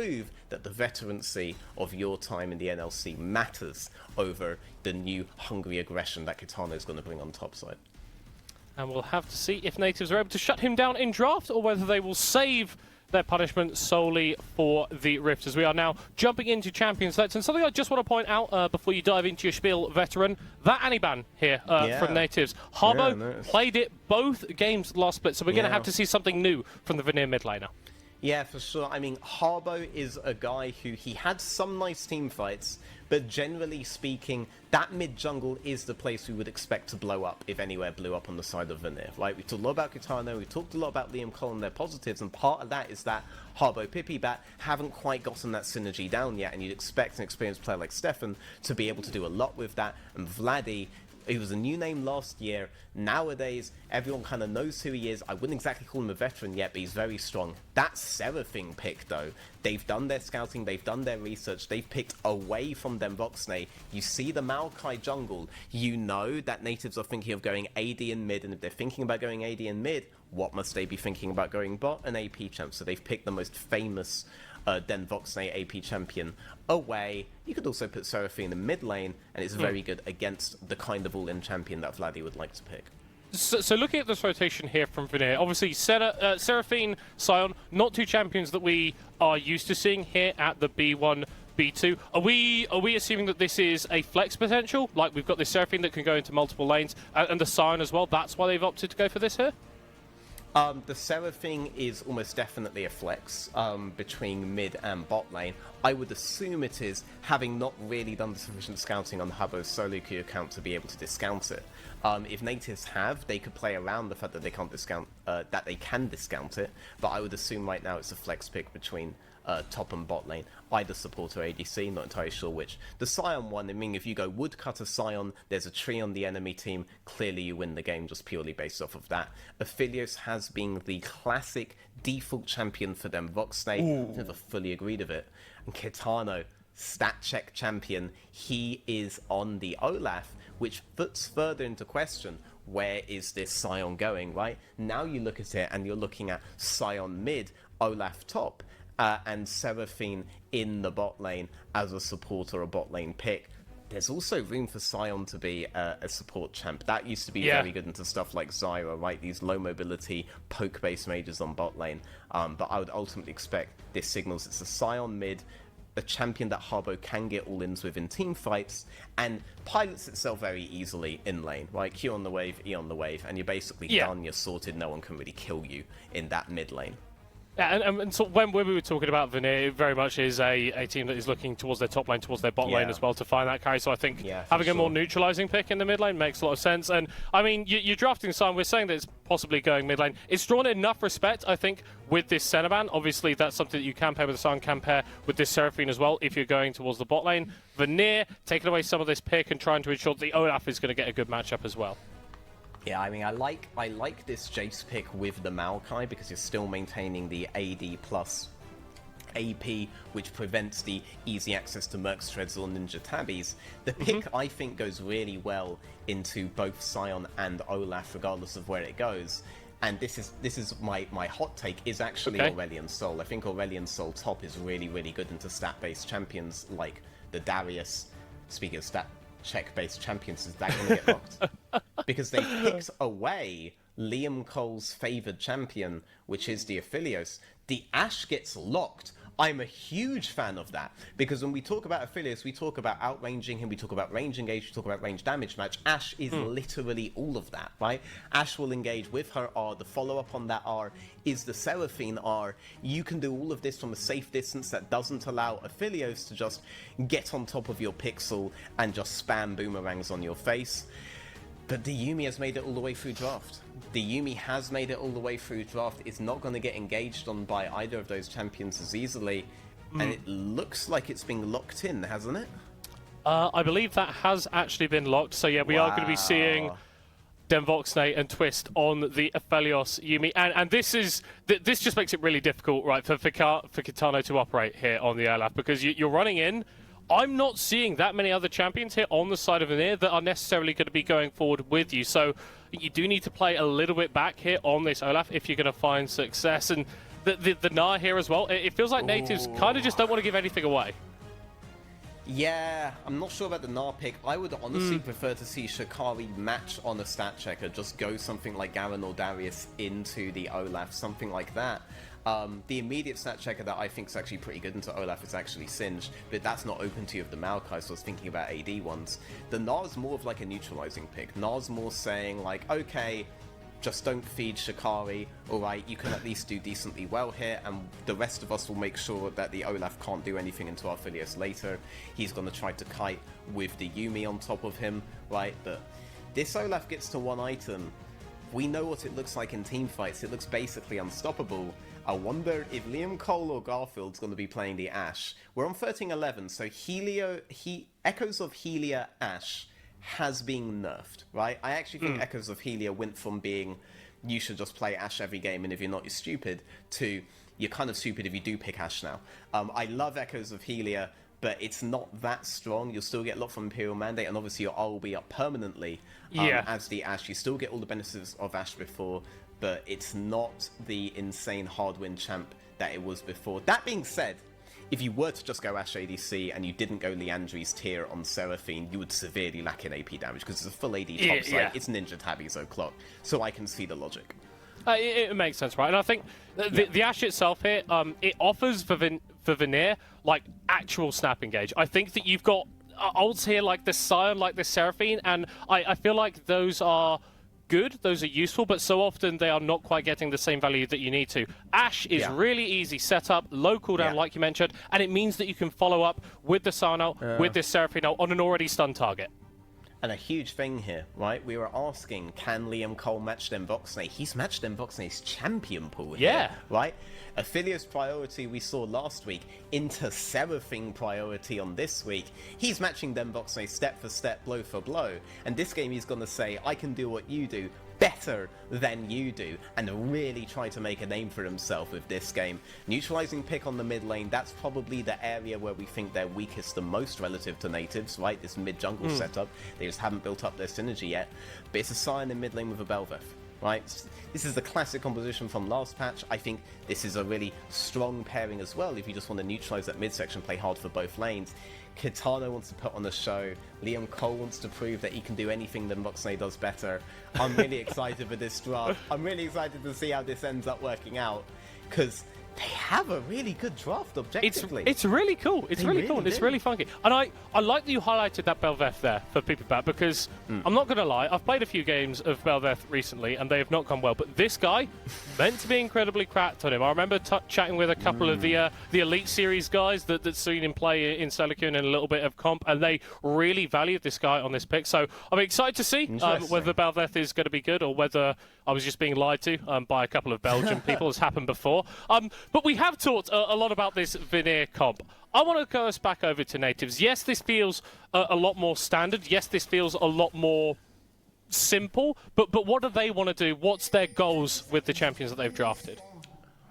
prove that the veterancy of your time in the NLC matters over the new hungry aggression that Kitano is going to bring on top side. And we'll have to see if Nativz are able to shut him down in draft, or whether they will save their punishment solely for the Rift, as we are now jumping into Champions Let's. And something I just want to point out before you dive into your spiel, veteran, that Annie-ban here from Nativz. Harbo played it both games last split, so we're going to have to see something new from the Vanir mid laner. Yeah, for sure. I mean, Harbo is a guy who, he had some nice team fights, but generally speaking, that mid-jungle is the place we would expect to blow up if anywhere blew up on the side of Vanir. Right? We talked a lot about Kitano, we talked a lot about Liam Cole and their positives, and part of that is that Harbo Pippi Bat haven't quite gotten that synergy down yet, and you'd expect an experienced player like Stefan to be able to do a lot with that, and Vladdy, he was a new name last year. Nowadays, everyone kind of knows who he is. I wouldn't exactly call him a veteran yet, but he's very strong. That Seraphine pick, though, they've done their scouting, they've done their research, they've picked away from them Voxnay. You see the Maokai jungle, you know that Nativz are thinking of going AD in mid, and if they're thinking about going AD in mid, what must they be thinking about going bot? An AP champ. So they've picked the most famous Den Voxnay AP champion away. You could also put Seraphine in mid lane, and it's very good against the kind of all-in champion that Vladdy would like to pick. So looking at this rotation here from Vanir, obviously Seraphine, Sion, not two champions that we are used to seeing here at the B1, B2. Are we assuming that this is a flex potential? Like, we've got this Seraphine that can go into multiple lanes, and the Sion as well, that's why they've opted to go for this here? The Seraphine is almost definitely a flex between mid and bot lane. I would assume it is, having not really done the sufficient scouting on Habbo's solo queue account to be able to discount it. If Nativz have, they could play around the fact that they can't discount, that they can discount it, but I would assume right now it's a flex pick between top and bot lane, either support or ADC, not entirely sure which. The Sion one, I mean, if you go woodcutter Sion, there's a tree on the enemy team, clearly you win the game just purely based off of that. Aphelios has been the classic default champion for them. Voxnay, never fully agreed with it. And Kitano, stat check champion, he is on the Olaf, which puts further into question, where is this Sion going, right? Now you look at it and you're looking at Sion mid, Olaf top, and Seraphine in the bot lane as a support or a bot lane pick. There's also room for Sion to be a support champ. That used to be very good into stuff like Zyra, right? These low mobility, poke-based mages on bot lane. But I would ultimately expect this signals it's a Sion mid, a champion that Harbo can get all-ins with in team fights, and pilots itself very easily in lane, right? Q on the wave, E on the wave, and you're basically done, you're sorted, no one can really kill you in that mid lane. Yeah, and so when we were talking about Vanir, it very much is a team that is looking towards their top lane, towards their bot lane as well to find that carry. So I think having a more neutralizing pick in the mid lane makes a lot of sense. And I mean, you're drafting Sion, we're saying that it's possibly going mid lane. It's drawn enough respect, I think, with this Cenaban. Obviously, that's something that you can pair with the Sion, can pair with this Seraphine as well if you're going towards the bot lane. Vanir taking away some of this pick and trying to ensure that the Olaf is going to get a good matchup as well. Yeah, I mean, I like this Jace pick with the Maokai because you're still maintaining the AD plus AP, which prevents the easy access to Mercs, Treads, or Ninja Tabbies. The pick, I think, goes really well into both Sion and Olaf, regardless of where it goes. And this is my hot take, is actually Aurelion Sol. I think Aurelion Sol top is really, really good into stat-based champions like the Darius. Speaking of stat check-based champions, is that going to get locked? Because they picked away Liam Cole's favoured champion, which is the Aphelios. The Ashe gets locked. I'm a huge fan of that, because when we talk about Aphelios, we talk about outranging him, we talk about range engage, we talk about range damage match. Ashe is literally all of that, right? Ashe will engage with her R. The follow-up on that R is the Seraphine R. You can do all of this from a safe distance that doesn't allow Aphelios to just get on top of your pixel and just spam boomerangs on your face. But the Yuumi has made it all the way through draft. The Yuumi has made it all the way through draft. It's not going to get engaged on by either of those champions as easily. And it looks like it's being locked in, hasn't it? I believe that has actually been locked. So yeah, we are going to be seeing Voxnay and Twist on the Aphelios Yuumi. And this just makes it really difficult, right, for Kitano to operate here on the Olaf, because you're running in. I'm not seeing that many other champions here on the side of Vanir that are necessarily going to be going forward with you. So you do need to play a little bit back here on this Olaf if you're going to find success. And the Gnar here as well. It feels like Nativz kind of just don't want to give anything away. Yeah, I'm not sure about the Gnar pick. I would honestly prefer to see Shikari match on a stat checker, just go something like Garen or Darius into the Olaf, something like that. The immediate stat checker that I think is actually pretty good into Olaf is actually Singed, but that's not open to you of the Maokai, so I was thinking about AD ones. The Gnar's more of like a neutralizing pick. Gnar's more saying like, okay, just don't feed Shikari, alright, you can at least do decently well here, and the rest of us will make sure that the Olaf can't do anything into Arphilius later. He's going to try to kite with the Yuumi on top of him, right? But this Olaf gets to one item. We know what it looks like in teamfights. It looks basically unstoppable. I wonder if Liam Cole or Garfield's going to be playing the Ashe. We're on 13-11, so Echoes of Helia Ashe has been nerfed, right? I actually think Echoes of Helia went from being you should just play Ashe every game and if you're not, you're stupid, to you're kind of stupid if you do pick Ashe now. I love Echoes of Helia, but it's not that strong. You'll still get a lot from Imperial Mandate, and obviously your R will be up permanently as the Ashe. You still get all the benefits of Ashe before, but it's not the insane hard win champ that it was before. That being said, if you were to just go Ashe ADC and you didn't go Liandry's tier on Seraphine, you would severely lack in AP damage because it's a full AD top side. It's Ninja Tabby's o'clock, so I can see the logic. It makes sense, right? And I think the Ashe itself here, it offers for Vanir like actual snap engage. I think that you've got ults here like the Scion, like the Seraphine, and I feel like those are good, those are useful, but so often they are not quite getting the same value that you need to. Ashe is really easy setup, low cooldown like you mentioned, and it means that you can follow up with the Scion ult, with this Seraphine ult on an already stunned target. And a huge thing here, right? We were asking, can Liam Cole match Demboxnay? He's matched Demboxnay's champion pool here, right? Aphelios priority we saw last week into Seraphine priority on this week. He's matching Demboxnay step for step, blow for blow. And this game he's going to say, I can do what you do better than you do, and really try to make a name for himself with this game. Neutralizing pick on the mid lane, that's probably the area where we think they're weakest the most relative to Nativz, right? This mid jungle setup. They just haven't built up their synergy yet. But it's a Scion in mid lane with a Belveth, right? This is the classic composition from last patch. I think this is a really strong pairing as well if you just want to neutralize that midsection, play hard for both lanes. Kitana wants to put on a show. Liam Cole wants to prove that he can do anything that Moxley does better. I'm really excited for this draft. I'm really excited to see how this ends up working out, because they have a really good draft objectively. It's really cool. It's really cool. It's really funky. And I like that you highlighted that Belveth there for people back, because I'm not going to lie, I've played a few games of Belveth recently and they have not gone well, but this guy meant to be incredibly cracked on him. I remember chatting with a couple of the Elite Series guys that seen him play in Solokune and a little bit of comp, and they really valued this guy on this pick. So I'm excited to see whether Belveth is going to be good or whether I was just being lied to by a couple of Belgian people, as happened before. But we have talked a lot about this Vanir comp. I want to go us back over to Nativz. Yes, this feels a lot more standard. Yes, this feels a lot more simple. But what do they want to do? What's their goals with the champions that they've drafted?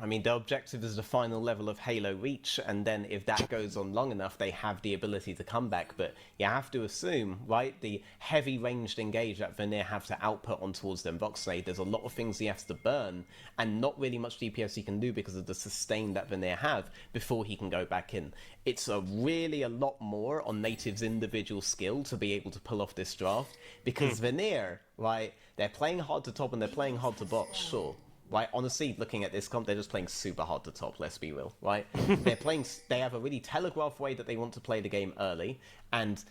I mean, the objective is the final level of Halo Reach, and then if that goes on long enough, they have the ability to come back. But you have to assume, right, the heavy ranged engage that Vanir have to output on towards them Voxlade, there's a lot of things he has to burn, and not really much DPS he can do because of the sustain that Vanir have before he can go back in. It's really a lot more on Nativ's individual skill to be able to pull off this draft, because Vanir, right, they're playing hard to top and they're playing hard to bot, sure. Right, honestly, looking at this comp, they're just playing super hard to top, let's be real, right? They have a really telegraphed way that they want to play the game early, and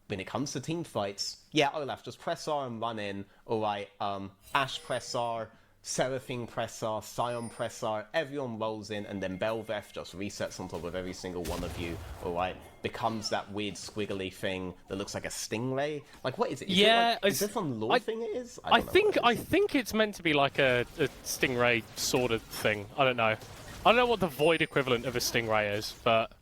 when it comes to team fights, yeah, Olaf, just press R and run in, alright, Ashe press R, Seraphine press R, Scion press R, everyone rolls in, and then Belveth just resets on top of every single one of you, alright? Becomes that weird squiggly thing that looks like a stingray. Like, what is it? Is this some lore thing it is? I think it's meant to be like a stingray sort of thing. I don't know. I don't know what the void equivalent of a stingray is, but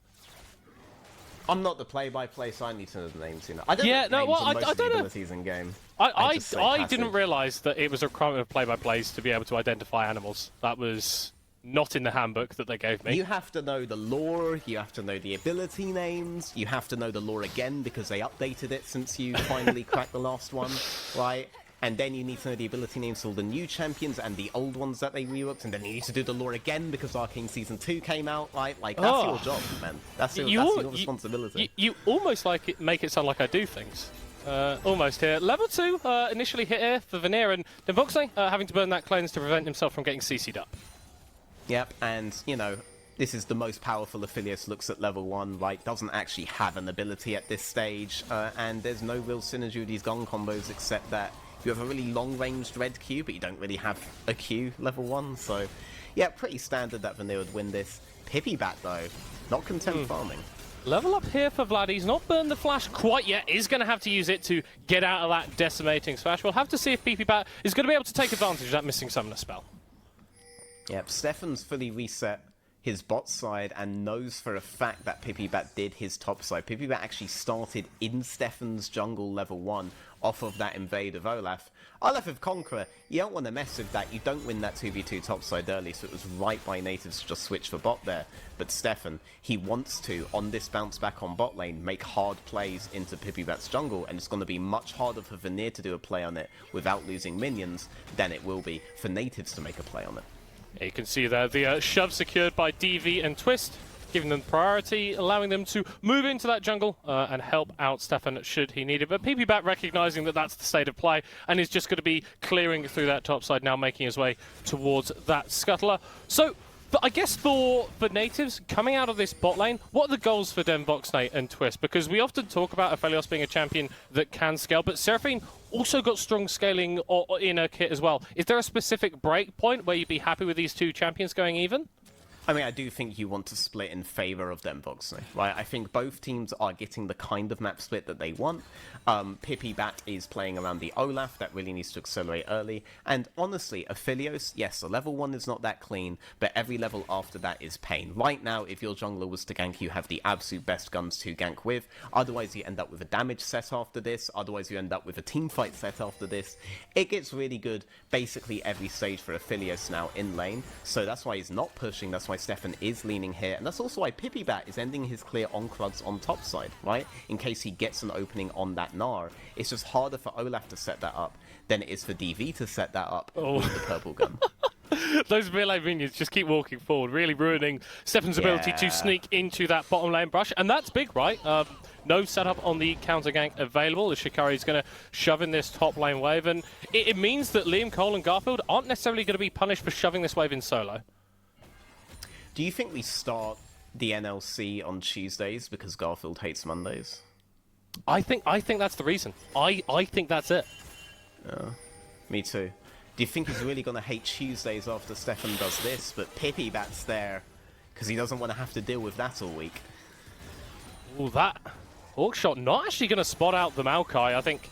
I'm not the play-by-play, so I need to know the names. You know, I don't know most of the abilities in game. I didn't realise that it was a requirement of play-by-plays to be able to identify animals. That was not in the handbook that they gave me. You have to know the lore, you have to know the ability names, you have to know the lore again because they updated it since you finally cracked the last one, right? and then you need to know the ability names for all the new champions and the old ones that they reworked, and then you need to do the lore again because Arcane Season 2 came out, right? Like, that's your job, man. That's your responsibility. You almost make it sound like I do things. Almost here. Level 2 initially hit here for Vanir, and then Voxley having to burn that cleanse to prevent himself from getting CC'd up. Yep, and, you know, this is the most powerful Aphelios looks at level 1, right? Doesn't actually have an ability at this stage, and there's no real synergy with these gun combos except that you have a really long-ranged red Q, but you don't really have a Q level 1, so yeah, pretty standard that Vanir would win this. Pipibat, though, not content farming. Level up here for Vlad. He's not burned the flash quite yet. Is going to have to use it to get out of that decimating smash. We'll have to see if Pipibat is going to be able to take advantage of that missing summoner spell. Yep, Stefan's fully reset his bot side and knows for a fact that Pipibat did his top side. Pipibat actually started in Stefan's jungle level 1 off of that invade of Olaf. Olaf of Conqueror, you don't want to mess with that. You don't win that 2v2 top side early, so it was right by Nativz to just switch for bot there. But Stefan, he wants to, on this bounce back on bot lane, make hard plays into Pipibat's jungle, and it's going to be much harder for Vanir to do a play on it without losing minions than it will be for Nativz to make a play on it. You can see there the shove secured by DV and Twist, giving them priority, allowing them to move into that jungle and help out Stefan should he need it. But Pipibat recognizing that that's the state of play and is just going to be clearing through that top side now, making his way towards that scuttler. So, I guess for Nativz, coming out of this bot lane, what are the goals for Voxley and Twist? Because we often talk about Aphelios being a champion that can scale, but Seraphine also got strong scaling in her kit as well. Is there a specific break point where you'd be happy with these two champions going even? I mean, I do think you want to split in favor of them, Voxley, right? I think both teams are getting the kind of map split that they want. Pipibat is playing around the Olaf, that really needs to accelerate early. And honestly, Aphelios, yes, the level 1 is not that clean, but every level after that is pain. Right now, if your jungler was to gank, you have the absolute best guns to gank with. Otherwise, you end up with a damage set after this. Otherwise, you end up with a teamfight set after this. It gets really good basically every stage for Aphelios now in lane. So that's why he's not pushing, that's why Stefan is leaning here, and that's also why Pipibat is ending his clear on Krugs on top side, right? In case he gets an opening on that Gnar. It's just harder for Olaf to set that up than it is for DV to set that up with the purple gun. Those melee minions just keep walking forward, really ruining Stefan's ability to sneak into that bottom lane brush, and that's big, right? No setup on the counter gank available as Shikari is going to shove in this top lane wave, and it means that Liam, Cole and Garfield aren't necessarily going to be punished for shoving this wave in solo. Do you think we start the NLC on Tuesdays because Garfield hates Mondays? I think that's the reason. I think that's it. Me too. Do you think he's really going to hate Tuesdays after Stefan does this, but Pipibat's there because he doesn't want to have to deal with that all week? Ooh, that Hawkshot not actually going to spot out the Maokai. I think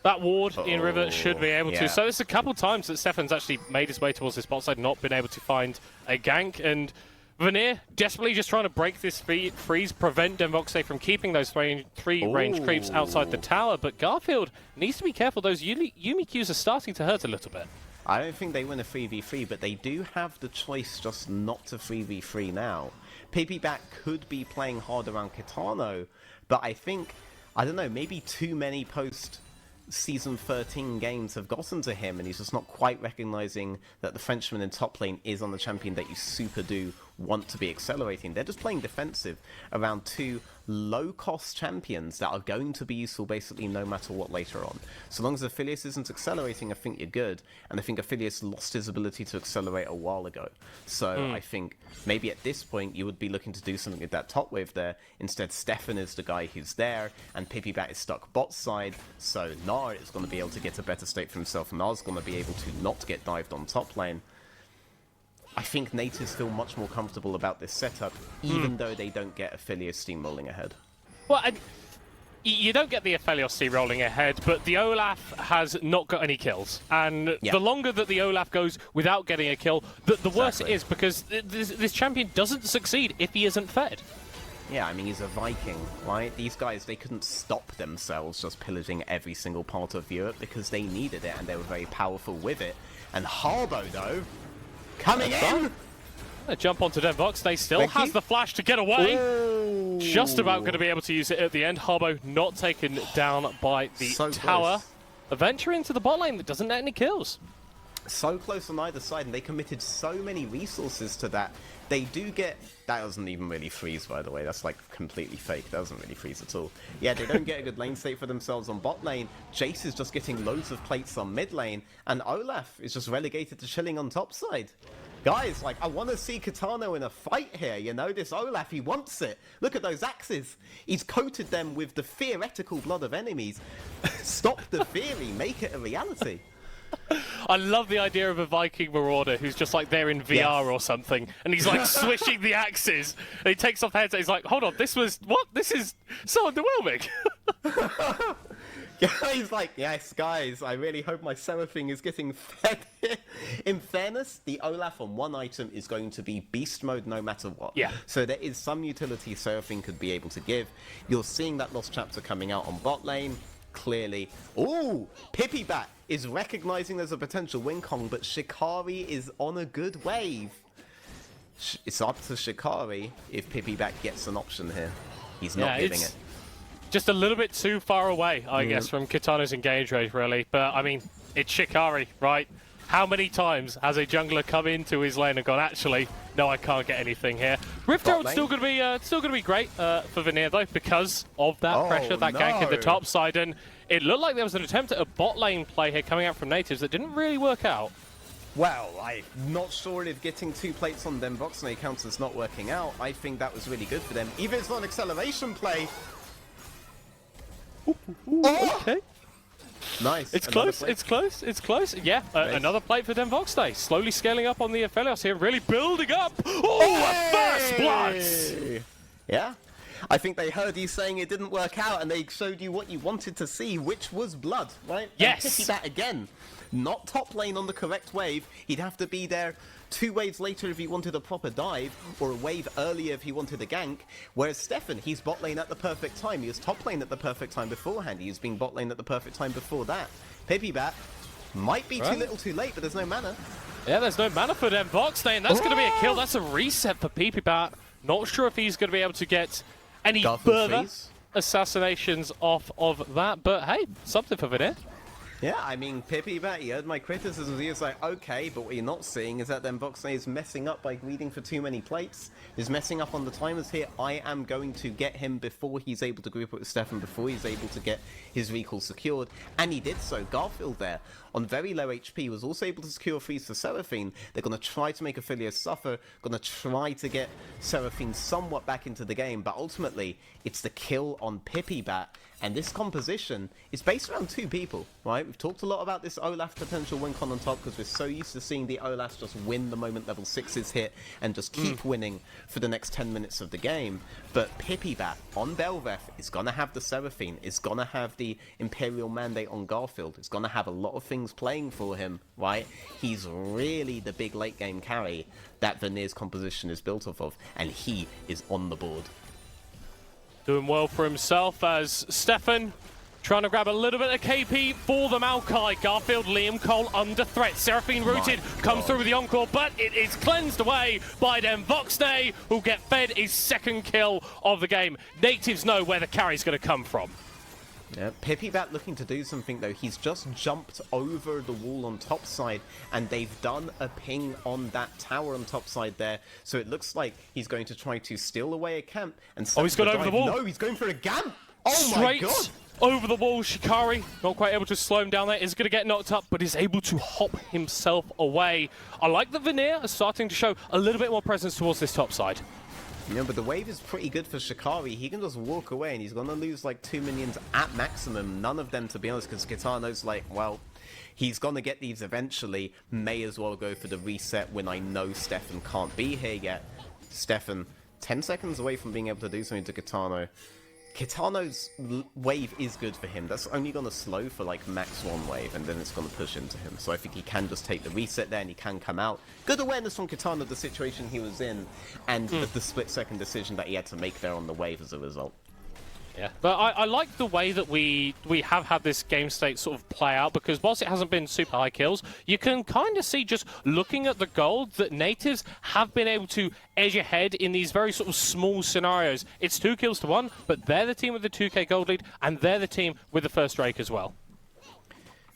that ward in River should be able to. So it's a couple times that Stefan's actually made his way towards his bot side, not been able to find a gank, and Vanir desperately just trying to break this freeze, prevent Voxley from keeping those three range creeps outside the tower, but Garfield needs to be careful. Those Yumi Qs are starting to hurt a little bit. I don't think they win a 3v3, but they do have the choice just not to 3v3 now. Pipibat could be playing hard around Kitano, but I think, I don't know, maybe too many Season 13 games have gotten to him, and he's just not quite recognizing that the Frenchman in top lane is on the champion that you super do want to be accelerating. They're just playing defensive around two low-cost champions that are going to be useful basically no matter what later on. So long as Aphelios isn't accelerating, I think you're good, and I think Aphelios lost his ability to accelerate a while ago. So I think maybe at this point you would be looking to do something with that top wave there. Instead, Stefan is the guy who's there, and Pipibat is stuck bot side, so Gnar is going to be able to get a better state for himself, and Gnar's going to be able to not get dived on top lane. I think Nativz feel much more comfortable about this setup, even though they don't get Aphelios steamrolling ahead. Well, you don't get the Aphelios steamrolling ahead, but the Olaf has not got any kills. And the longer that the Olaf goes without getting a kill, the worse it is, because this champion doesn't succeed if he isn't fed. Yeah, I mean, he's a Viking, right? These guys, they couldn't stop themselves just pillaging every single part of Europe because they needed it, and they were very powerful with it. And Harbo, though, coming in! Jump onto Vox. They still has the flash to get away. Ooh. Just about going to be able to use it at the end. Harbo not taken down by the tower. Close. a venture into the bot lane that doesn't net any kills. So close on either side, and they committed so many resources to that. They do get... That doesn't even really freeze, by the way. That's like completely fake. That doesn't really freeze at all. Yeah, they don't get a good lane state for themselves on bot lane. Jace is just getting loads of plates on mid lane, and Olaf is just relegated to chilling on top side. Guys, like, I want to see Kitano in a fight here, you know? This Olaf, he wants it. Look at those axes. He's coated them with the theoretical blood of enemies. Stop the theory. Make it a reality. I love the idea of a Viking Marauder who's just like there in VR or something, and he's like swishing the axes, and he takes off the headset. He's like, hold on, this was, what? This is so underwhelming. Yeah, he's like, yes, guys, I really hope my Seraphine is getting fed. In fairness, the Olaf on one item is going to be beast mode no matter what. Yeah. So there is some utility Seraphine could be able to give. You're seeing that Lost Chapter coming out on bot lane, clearly. Ooh, Pipibat is recognizing there's a potential win con, but Shikari is on a good wave. It's up to Shikari if Pipibat gets an option here. He's not giving it. Just a little bit too far away, I guess, from Kitano's engage rate, really. But, I mean, it's Shikari, right? How many times has a jungler come into his lane and gone, actually, no, I can't get anything here? Rift Herald's still going to be great for Vanir, though, because of that pressure, that gank in the top side. And it looked like there was an attempt at a bot lane play here coming out from Nativz that didn't really work out. Well, I'm not sure if getting 2 plates on them Voxnay counters not working out. I think that was really good for them. Even if it's not an acceleration play. Okay. Nice. It's close, it's close, it's close. Yeah, another plate for Den Voxnay. Slowly scaling up on the Aphelios here, really building up. Oh, a first blood! Yeah. I think they heard you saying it didn't work out, and they showed you what you wanted to see, which was blood, right? Yes. And Pipibat again. Not top lane on the correct wave. He'd have to be there 2 waves later if he wanted a proper dive, or a wave earlier if he wanted a gank. Whereas Stefan, he's bot lane at the perfect time. He was top lane at the perfect time beforehand. He was being bot lane at the perfect time before that. Pipibat might be too little too late, but there's no mana. Yeah, there's no mana for Den Voxnay, and that's going to be a kill. That's a reset for Pipibat. Not sure if he's going to be able to get any further assassinations off of that, but hey, something for Vanir. Yeah, I mean, Pipibat, he heard my criticisms. He was like, okay, but what you're not seeing is that then Voxnay is messing up by greeding for too many plates. He's messing up on the timers here. I am going to get him before he's able to group up with Stefan, before he's able to get his recall secured. And he did so. Garfield there, on very low HP, was also able to secure freeze for Seraphine. They're going to try to make Aphelios suffer, going to try to get Seraphine somewhat back into the game, but ultimately, it's the kill on Pipibat. And this composition is based around 2 people, right? We've talked a lot about this Olaf potential win con on top because we're so used to seeing the Olaf just win the moment level 6s hit and just keep winning for the next 10 minutes of the game. But Pipibat on Belveth is going to have the Seraphine, is going to have the Imperial Mandate on Garfield, is going to have a lot of things playing for him, right? He's really the big late game carry that Vanir's composition is built off of, and he is on the board. Doing well for himself as Stefan trying to grab a little bit of KP for the Maokai. Garfield, Liam Cole under threat. Seraphine rooted, comes through with the encore, but it is cleansed away by Den Voxnay, who'll get fed his 2nd kill of the game. Nativz know where the carry's going to come from. Yeah, Pipibat looking to do something though. He's just jumped over the wall on top side, and they've done a ping on that tower on top side there. So it looks like he's going to try to steal away a camp and he's got over the wall. No, he's going for a gamp. Oh Straight my god! Over the wall, Shikari not quite able to slow him down there. Is going to get knocked up, but is able to hop himself away. I like that Vanir is starting to show a little bit more presence towards this top side. Yeah, but the wave is pretty good for Shikari. He can just walk away, and he's going to lose like 2 minions at maximum. None of them, to be honest, because Kitano's like, well, he's going to get these eventually. May as well go for the reset when I know Stefan can't be here yet. Stefan, 10 seconds away from being able to do something to Kitano. Kitano's wave is good for him. That's only going to slow for like max 1 wave, and then it's going to push into him. So I think he can just take the reset there, and he can come out. Good awareness from Kitano of the situation he was in, and the split-second decision that he had to make there on the wave as a result. Yeah, but I like the way that we have had this game state sort of play out, because whilst it hasn't been super high kills, you can kind of see just looking at the gold that Nativz have been able to edge ahead in these very sort of small scenarios. It's 2 kills to 1, but they're the team with the 2k gold lead, and they're the team with the first rake as well.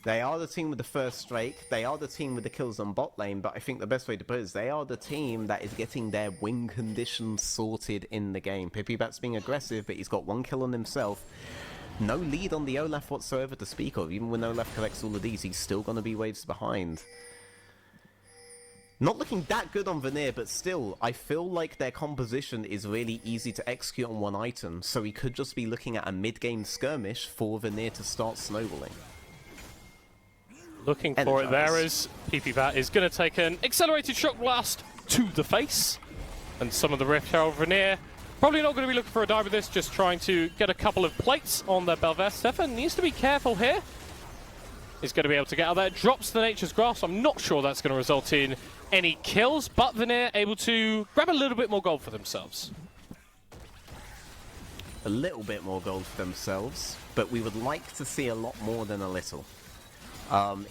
They are the team with the first strike. They are the team with the kills on bot lane. But I think the best way to put it is they are the team that is getting their win conditions sorted in the game. Pipibat's being aggressive, but he's got 1 kill on himself. No lead on the Olaf whatsoever to speak of. Even when Olaf collects all of these, he's still going to be waves behind. Not looking that good on Vanir, but still, I feel like their composition is really easy to execute on one item. So we could just be looking at a mid-game skirmish for Vanir to start snowballing. Looking for it there as Pipibat is going to take an accelerated shock blast to the face. And some of the Rift Herald Vanir probably not going to be looking for a dive with this, just trying to get a couple of plates on their Belveth. Stefan needs to be careful here. He's going to be able to get out there. Drops the Nature's Grasp. I'm not sure that's going to result in any kills, but Vanir able to grab a little bit more gold for themselves. A little bit more gold for themselves, but we would like to see a lot more than a little.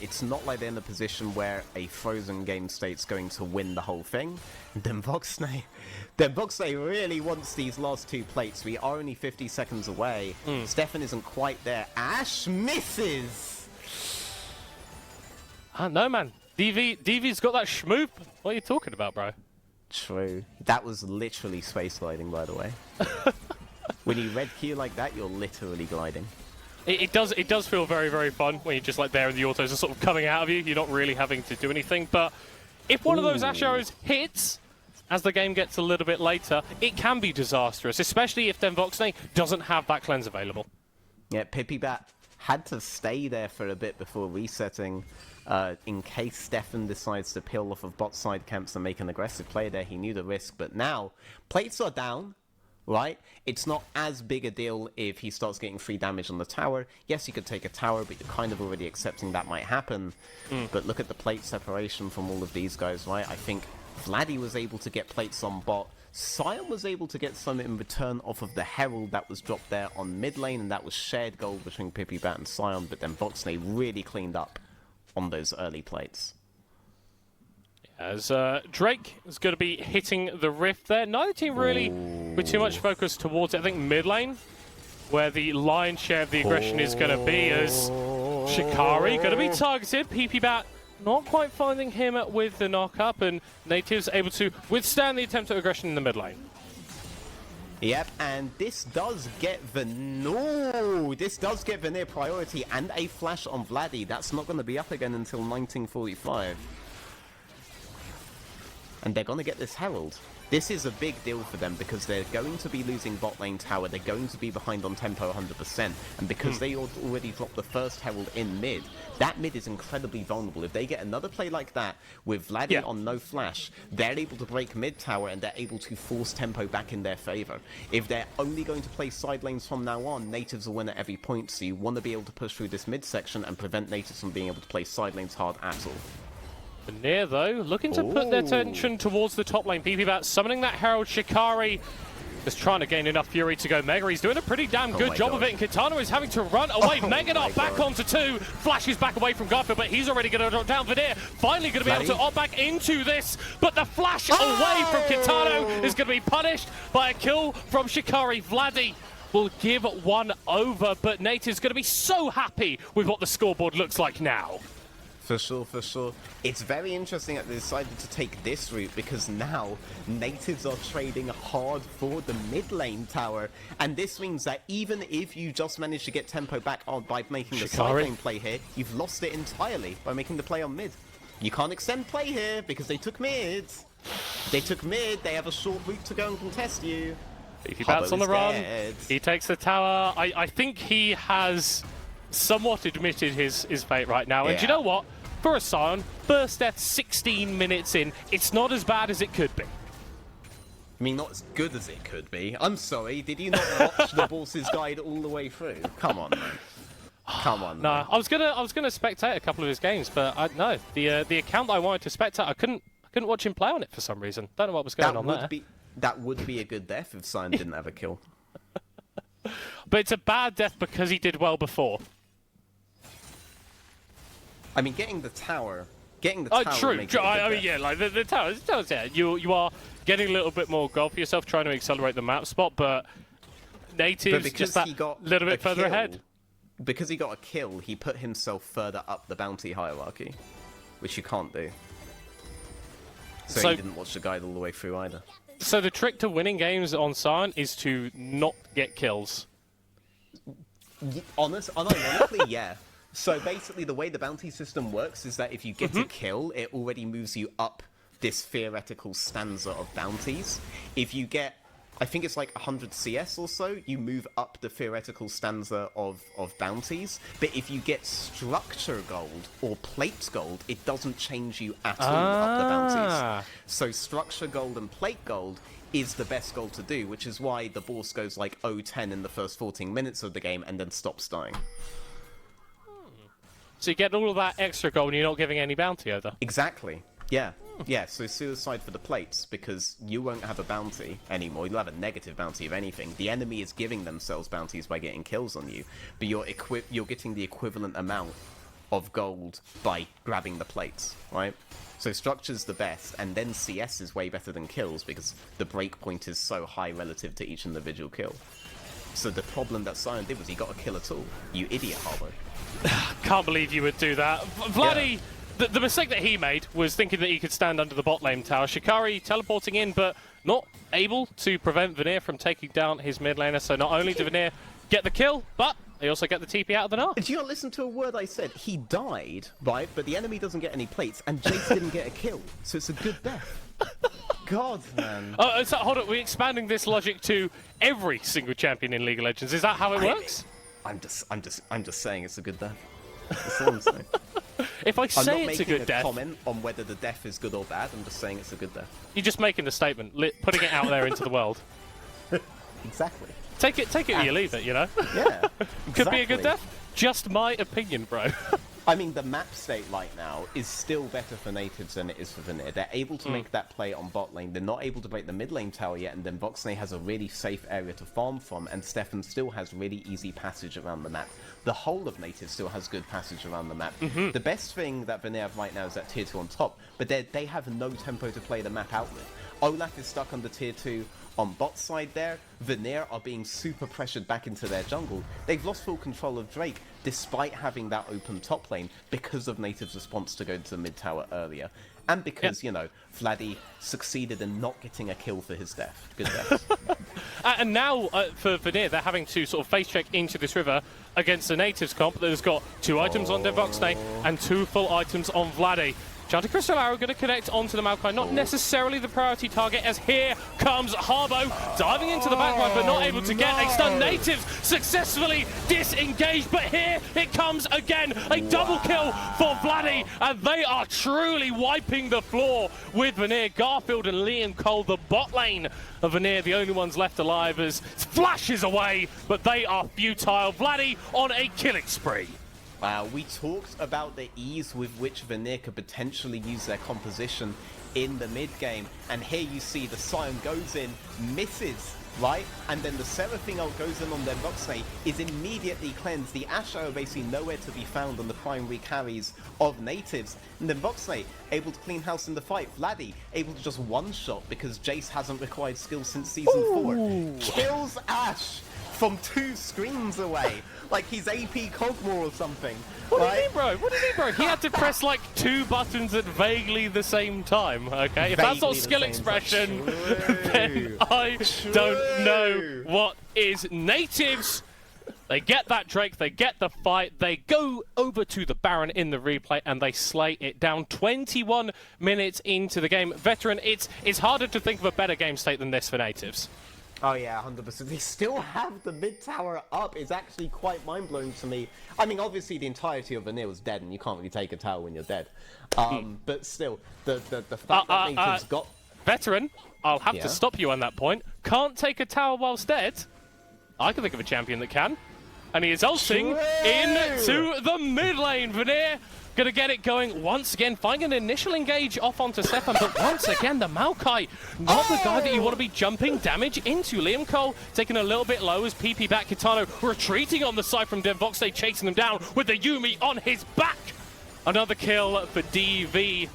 It's not like they're in a position where a frozen game state's going to win the whole thing. Then Voxnay really wants these last 2 plates. We are only 50 seconds away. Stefan isn't quite there. Ashe misses! I don't know, man. DV's got that schmoop. What are you talking about, bro? True. That was literally space gliding, by the way. When you red Q like that, you're literally gliding. It does feel very, very fun when you're just like there and the autos are sort of coming out of you. You're not really having to do anything. But if one of those Ashe arrows hits as the game gets a little bit later, it can be disastrous, especially if then Voxnay doesn't have that cleanse available. Yeah, Pipibat had to stay there for a bit before resetting in case Stefan decides to peel off of bot side camps and make an aggressive play there. He knew the risk, but now plates are down. Right? It's not as big a deal if he starts getting free damage on the tower. Yes, you could take a tower, but you're kind of already accepting that might happen. But look at the plate separation from all of these guys, right? I think Vladdy was able to get plates on bot. Sion was able to get some in return off of the Herald that was dropped there on mid lane, and that was shared gold between Pipibat and Sion, but then Voxnay really cleaned up on those early plates. As Drake is going to be hitting the Rift there. Neither team really with too much focus towards it. I think mid lane, where the lion's share of the aggression is going to be, as Shikari going to be targeted. Pipibat not quite finding him with the knock-up, and Nativz able to withstand the attempt at aggression in the mid lane. Yep, and this does get Vanir. This does get Vanir priority and a flash on Vladdy. That's not going to be up again until 1945. And they're going to get this Herald. This is a big deal for them because they're going to be losing bot lane tower. They're going to be behind on tempo 100%. And because they already dropped the first Herald in mid, that mid is incredibly vulnerable. If they get another play like that with Vladdy on no flash, they're able to break mid tower and they're able to force tempo back in their favor. If they're only going to play side lanes from now on, Nativz will win at every point. So you want to be able to push through this mid section and prevent Nativz from being able to play side lanes hard at all. Vanir, though, looking to put their attention towards the top lane. Pipibat summoning that Herald. Shikari just trying to gain enough fury to go Mega. He's doing a pretty damn good job of it, and Kitana is having to run away. Megadot back onto 2, flashes back away from Garfield, but he's already going to drop down. Vanir finally going to be able to opt back into this, but the flash away from Kitana is going to be punished by a kill from Shikari. Vladdy will give one over, but Nativ's going to be so happy with what the scoreboard looks like now. For sure, for sure. It's very interesting that they decided to take this route because now Nativz are trading hard for the mid lane tower. And this means that even if you just manage to get tempo back on by making the side lane play here, you've lost it entirely by making the play on mid. You can't extend play here because they took mid. They took mid, they have a short route to go and contest you. Pipibat's on the run. He takes the tower. I think he has somewhat admitted his fate right now. And you know what? For a Sion, first death 16 minutes in, it's not as bad as it could be. I mean, not as good as it could be. I'm sorry, did you not watch the Boss's Guide all the way through? Come on, man. Come on. No, man. I was gonna spectate a couple of his games, but no, the account I wanted to spectate, I couldn't watch him play on it for some reason. Don't know what was going on there. That would be a good death if Sion didn't have a kill. But it's a bad death because he did well before. I mean, getting the tower. True. I mean, yeah, like the tower. Yeah, you are getting a little bit more gold for yourself, trying to accelerate the map spot, but Nativz just that little bit further ahead. because he got a kill, he put himself further up the bounty hierarchy, which you can't do. So he didn't watch the guide all the way through either. So the trick to winning games on Sion is to not get kills. Unironically, yeah. So basically, the way the bounty system works is that if you get a kill, it already moves you up this theoretical stanza of bounties. If you get, I think it's like 100 CS or so, you move up the theoretical stanza of bounties. But if you get structure gold or plate gold, it doesn't change you at all up the bounties. So structure gold and plate gold is the best gold to do, which is why the boss goes like 0-10 in the first 14 minutes of the game and then stops dying. So you get all of that extra gold and you're not giving any bounty over? Exactly. Yeah. Yeah, so suicide for the plates, because you won't have a bounty anymore. You'll have a negative bounty, if anything. The enemy is giving themselves bounties by getting kills on you, but you're getting the equivalent amount of gold by grabbing the plates, right? So structure's the best, and then CS is way better than kills, because the breakpoint is so high relative to each individual kill. So the problem that Sion did was he got a kill at all. You idiot, Harbo. Can't believe you would do that. Vladdy, the mistake that he made was thinking that he could stand under the bot lane tower. Shikari teleporting in, but not able to prevent Vanir from taking down his mid laner. So not only did Vanir get the kill, but they also get the TP out of the Gnar. Did you not listen to a word I said? He died, right? But the enemy doesn't get any plates, and Jace didn't get a kill. So it's a good death. God, man. So hold on, we're expanding this logic to every single champion in League of Legends. Is that how it works? I'm just saying it's a good death. That's all I'm saying. If I say it's a good death, I'm not making a comment on whether the death is good or bad. I'm just saying it's a good death. You're just making a statement, putting it out there into the world. Exactly. Take it or you leave it, you know? Yeah. Could be a good death. Just my opinion, bro. I mean, the map state right now is still better for Nativz than it is for Vanir. They're able to make that play on bot lane. They're not able to break the mid lane tower yet, and then Voxnay has a really safe area to farm from, and Stefan still has really easy passage around the map. The whole of Nativz still has good passage around the map. The best thing that Vanir have right now is that tier 2 on top, but they have no tempo to play the map out with. Olaf is stuck on the tier 2 on bot side there. Vanir are being super pressured back into their jungle. They've lost full control of Drake despite having that open top lane because of Nativ's response to go to the mid tower earlier. And because, you know, Vladdy succeeded in not getting a kill for his death. Good death. And now, for Vanir, they're having to sort of face check into this river against the Nativz comp that has got 2 items on Voxnay and 2 full items on Vladdy. Chanting Crystal Arrow going to connect onto the Maokai, not necessarily the priority target, as here comes Harbo diving into the backline, but not able to get a stun. Nativz successfully disengaged, but here it comes again, a double kill for Vladdy, and they are truly wiping the floor with Vanir. Garfield and Liam Cole, the bot lane of Vanir, the only ones left alive as flashes away, but they are futile. Vladdy on a killing spree. Wow, we talked about the ease with which Vanir could potentially use their composition in the mid-game, and here you see the Sion goes in, misses, right? And then the Seraphine ult goes in on their Voxnay, is immediately cleansed. The Asher are basically nowhere to be found on the primary carries of Nativz. And then Voxnay able to clean house in the fight. Vladdy able to just one-shot because Jace hasn't required skill since Season 4. Kills Ashe from 2 screens away. Like he's AP Cogmore or something. What do you mean, bro? What do you mean, bro? He had to press like 2 buttons at vaguely the same time, okay? If that's not skill expression, then I don't know what is. Nativz, they get that Drake, they get the fight, they go over to the Baron in the replay, and they slay it down 21 minutes into the game. Veteran, it's harder to think of a better game state than this for Nativz. Oh yeah, 100%. They still have the mid tower up. It's actually quite mind-blowing to me. I mean, obviously the entirety of Vanir was dead, and you can't really take a tower when you're dead. But still, the fact that Nativ's got... Veteran, I'll have to stop you on that point. Can't take a tower whilst dead? I can think of a champion that can. And he is ulting into the mid lane. Vanir gonna get it going once again, finding an initial engage off onto Stefan, but once again the Maokai, not the guy that you want to be jumping damage into. Liam Cole taking a little bit low as PP back. Kitano retreating on the side from Voxnay, chasing them down with the Yuumi on his back. Another kill for DV.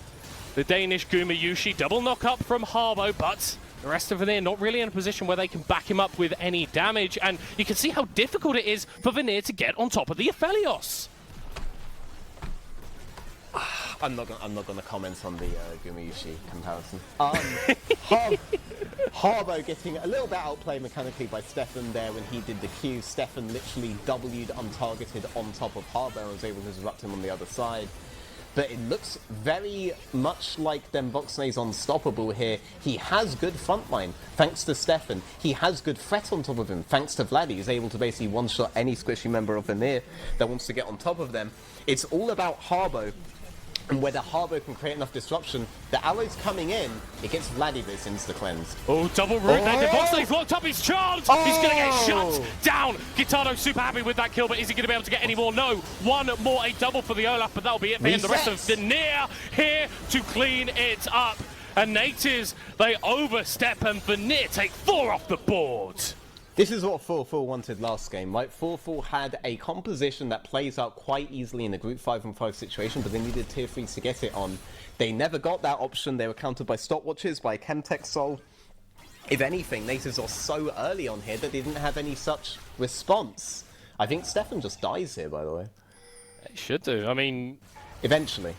The Danish Guma Yushi, double knock up from Harbo, but The rest of Vanir not really in a position where they can back him up with any damage, and you can see how difficult it is for Vanir to get on top of the Aphelios. I'm not gonna comment on the Gumayushi comparison. Harbo getting a little bit outplayed mechanically by Stefan there when he did the Q. Stefan literally W'd untargeted on top of Harbo and was able to disrupt him on the other side. But it looks very much like Voxnay's unstoppable here. He has good frontline, thanks to Stefan. He has good threat on top of him, thanks to Vladdy. He's able to basically one-shot any squishy member of Vanir that wants to get on top of them. It's all about Harbo. And whether Harbo can create enough disruption, the arrows coming in, it gets Vladdy this insta-cleansed. Oh, double root there. Voxnay's locked up his chance. He's going to get shut down. Guitardo super happy with that kill, but is he going to be able to get any more? No. One more, a double for the Olaf, but that'll be it for him. The rest of Vanir here to clean it up. And Nativz, they overstep, and Vanir take 4 off the board. This is what 4-4 wanted last game, right? 4-4 had a composition that plays out quite easily in a group 5-on-5 situation, but they needed tier 3s to get it on. They never got that option. They were countered by stopwatches, by Chemtech Soul. If anything, Nativz are so early on here that they didn't have any such response. I think Stefan just dies here, by the way. It should do. I mean... Eventually.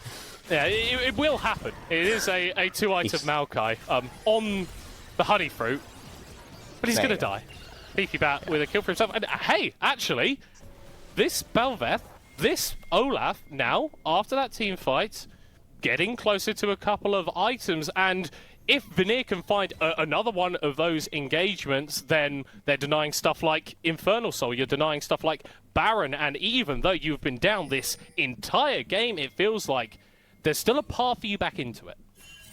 Yeah, it will happen. It is a 2-item Maokai on the honey fruit, but he's going to die. PP Bat with a kill for himself. And hey, actually, this Belveth, this Olaf, now, after that team fight, getting closer to a couple of items. And if Vanir can find another one of those engagements, then they're denying stuff like Infernal Soul, you're denying stuff like Baron. And even though you've been down this entire game, it feels like there's still a path for you back into it.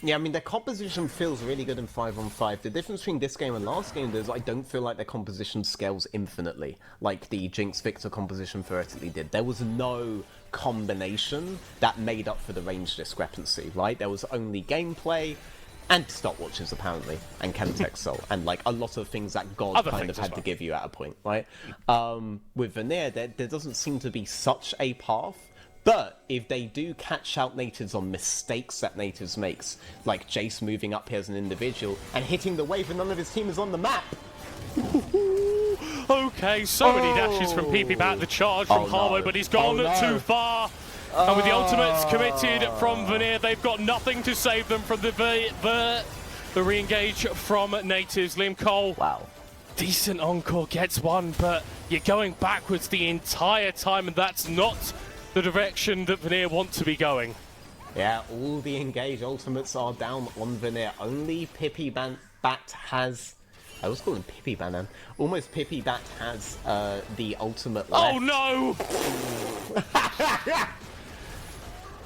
Yeah, I mean, their composition feels really good in 5-on-5. The difference between this game and last game is I don't feel like their composition scales infinitely, like the Jinx Victor composition theoretically did. There was no combination that made up for the range discrepancy, right? There was only gameplay and stopwatches, apparently, and Chemtech Soul, and like a lot of things that God kind of had to give you at a point, right? With Vanir, there doesn't seem to be such a path. But if they do catch out Nativz on mistakes that Nativz makes, like Jace moving up here as an individual and hitting the wave and none of his team is on the map. Okay, so many dashes from PP Bat, the charge from Harbo, but he's gone too far. And with the ultimates committed from Vanir, they've got nothing to save them from the re-engage from Nativz. Liam Cole, wow. Decent encore, gets one, but you're going backwards the entire time, and that's not the direction that Vanir want to be going. Yeah, all the engage ultimates are down on Vanir. Only Pippi Bat has... I was calling Pippi Banan. Almost Pippi Bat has the ultimate left. Oh no!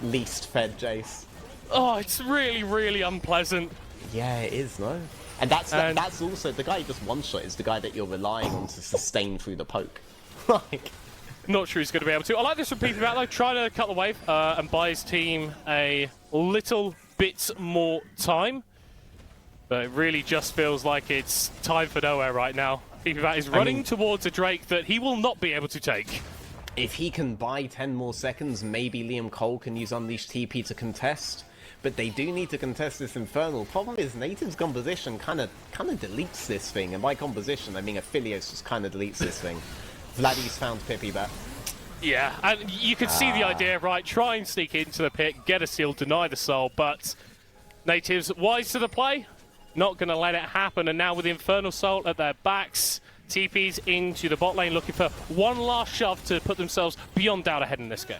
Least fed Jace. Oh, it's really, really unpleasant. Yeah, it is, no? And that's also... The guy who just one-shot is the guy that you're relying on to sustain through the poke. Like... Not sure he's going to be able to. I like this from Pippi Bat though, trying to cut the wave and buy his team a little bit more time. But it really just feels like it's time for nowhere right now. Pippi Bat is running towards a Drake that he will not be able to take. If he can buy 10 more seconds, maybe Liam Cole can use Unleashed TP to contest. But they do need to contest this Infernal. Problem is, Nativ's composition kind of deletes this thing. And by composition, I mean Aphelios just kind of deletes this thing. Vladdy's found Pippi Bat. Yeah, and you can see the idea, right? Try and sneak into the pit, get a seal, deny the soul, but Nativz wise to the play, not going to let it happen. And now with the Infernal Soul at their backs, TP's into the bot lane looking for one last shove to put themselves beyond doubt ahead in this game.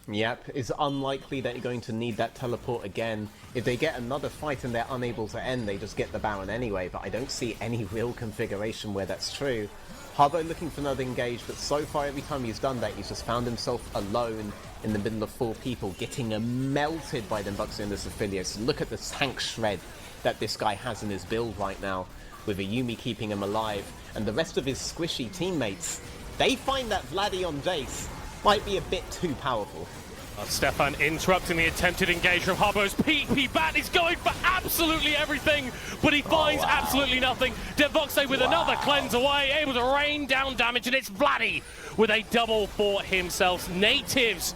Yep, it's unlikely that you're going to need that teleport again. If they get another fight and they're unable to end, they just get the Baron anyway, but I don't see any real configuration where that's true. Harbo looking for another engage, but so far every time he's done that, he's just found himself alone in the middle of 4 people, getting melted by them Buxy and this Aphelios. Look at the tank shred that this guy has in his build right now, with a Yuumi keeping him alive, and the rest of his squishy teammates, they find that Vladdy on Jace might be a bit too powerful. Stefan interrupting the attempted engage from Harbo's Pippi Bat. He's going for absolutely everything, but he finds absolutely nothing. Voxnay with another cleanse away, able to rain down damage, and it's Vladdy with a double for himself. Nativz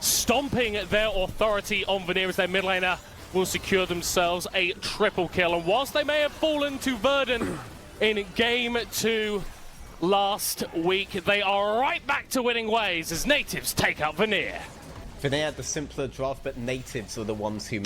stomping their authority on Vanir as their mid laner will secure themselves a triple kill. And whilst they may have fallen to Verdun in Game 2 last week, they are right back to winning ways as Nativz take out Vanir. Vanir had the simpler draft, but Nativz are the ones who